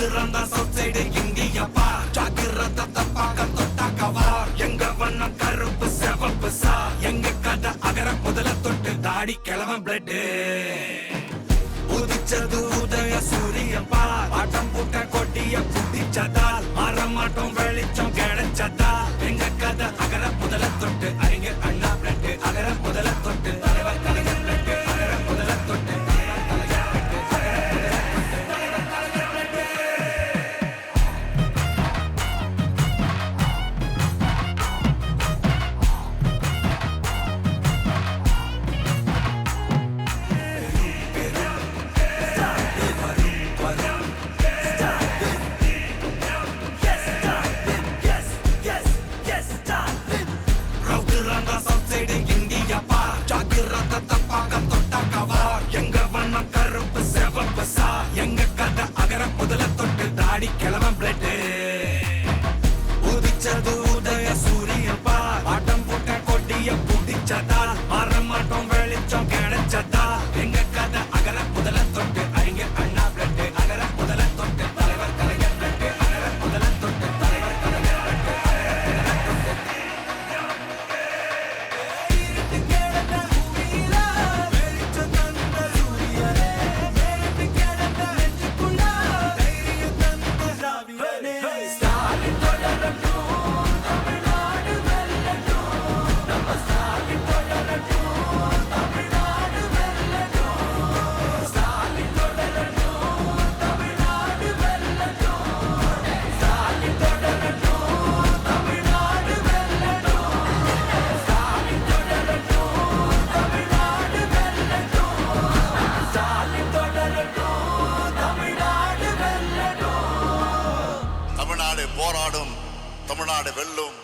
ரவுதுரந்தா south side India பார் ஜாகிரத தப்பாக்க தொட்டாக்க வார் எங்க வண்ணம் கருப்பு செவப்பு சா எங்க கதை அகர முதல தொட்டு தாடி கிழவன் பிளட் உதிச்சது உதய சூரியன் பார் ஆட்டம் பூட்ட கொட்டிய புட்டிச்சதால் மாறமாட்டோம் வெளிச்சம் கிடைச்சதா எங்க கதை அகர முதல தொட்டு அறிஞர் அண்ணா பிளட் அகர முதல தொட்டு தலைவர் கலைஞர் பிளட் அகர முதல தொட்டு கிழவன் பிளட் உதிச்சது உதய சூரியன் பார் ஆட்டம் போட்ட கொட்டிய புடிச்சதா மாறமாட்டோம் வெளிச்சம் கிடைச்சதா எங்க கதை அகர முதல தொட்டு அறிஞர் அண்ணா பிளட் அகர முதல தொட்டு தலைவர் கலைஞர் பிளட் அகர முதல தொட்டு தலைவர் கலைஞர் பிளட் தமிழ்நாடு போராடும், தமிழ்நாடு வெல்லும்.